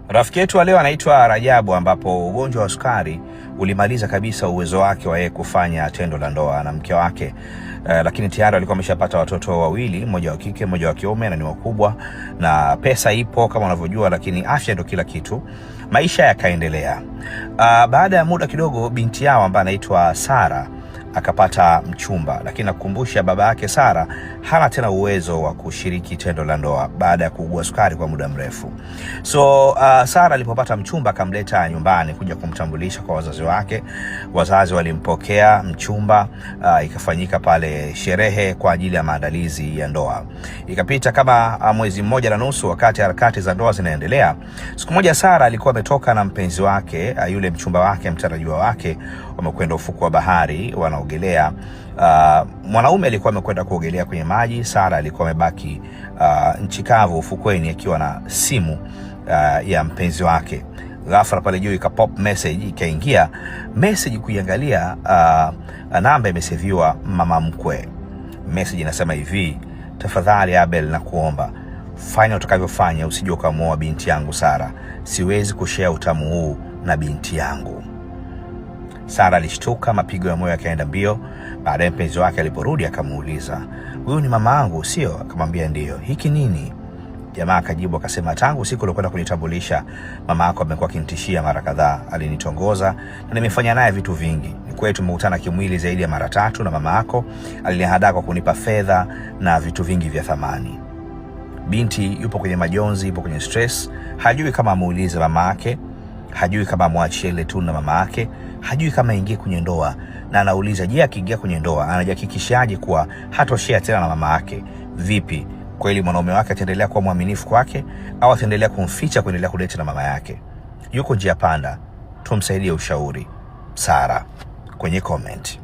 Rafiki yetu leo anaitwa Rajabu, ambapo ugonjwa wa sukari ulimaliza kabisa uwezo wake wa yeye kufanya tendo la ndoa na mke wake. Lakini tayari alikuwa ameshapata watoto wawili, mmoja wa kike, mmoja wa kiume, na ni wakubwa, na pesa ipo kama unavyojua, lakini afya ndio kila kitu. Maisha yakaendelea. Baada ya muda kidogo, binti yao ambaye anaitwa Sara akapata mchumba, lakini nakukumbusha baba yake Sara hana tena uwezo wa kushiriki tendo la ndoa baada ya kuugua sukari kwa muda mrefu. So Sara alipopata mchumba akamleta nyumbani kuja kumtambulisha kwa wazazi wake. Wazazi walimpokea mchumba, ikafanyika pale sherehe kwa ajili ya maandalizi ya ndoa. Ikapita kama mwezi mmoja na nusu, wakati harakati za ndoa zinaendelea. Siku moja Sara alikuwa ametoka na mpenzi wake, yule mchumba wake, mtarajiwa wake, wamekwenda ufuko wa bahari wanaogelea. Mwanaume alikuwa amekwenda kuogelea kwenye maji, Sara alikuwa amebaki nchi kavu ufukweni akiwa na simu ya mpenzi wake. Ghafla pale juu ikapop message, ikaingia message, kuiangalia namba imeseviwa mama mkwe. Message inasema hivi: tafadhali Abel, na kuomba fanya utakavyofanya, usije ukamwoa binti yangu Sara. Siwezi kushare utamu huu na binti yangu. Sara alishtuka, mapigo ya moyo yakaenda mbio. Baadaye mpenzi wake aliporudi akamuuliza, huyu ni mama yangu sio? Akamwambia ndio. Hiki nini? Jamaa akajibu akasema, tangu siku ulikwenda kunitambulisha mama yako amekuwa akinitishia mara kadhaa. Alinitongoza na nimefanya naye vitu vingi. Ni kweli tumekutana kimwili zaidi ya mara 3, na mama yako alinihadaa kwa kunipa fedha na vitu vingi vya thamani. Binti yupo kwenye majonzi, yupo kwenye stress. Hajui kama amuulize mama yake, hajui kama amwachie ile tu na mama yake, hajui kama aingie kwenye ndoa, na anauliza, je, akiingia kwenye ndoa anajihakikishaje kuwa hatoshare tena na mama yake? Vipi, kweli mwanaume wake ataendelea kuwa mwaminifu kwake au ataendelea kumficha kuendelea kudate na mama yake? Yuko njia panda, tumsaidie ushauri. Sara kwenye comment.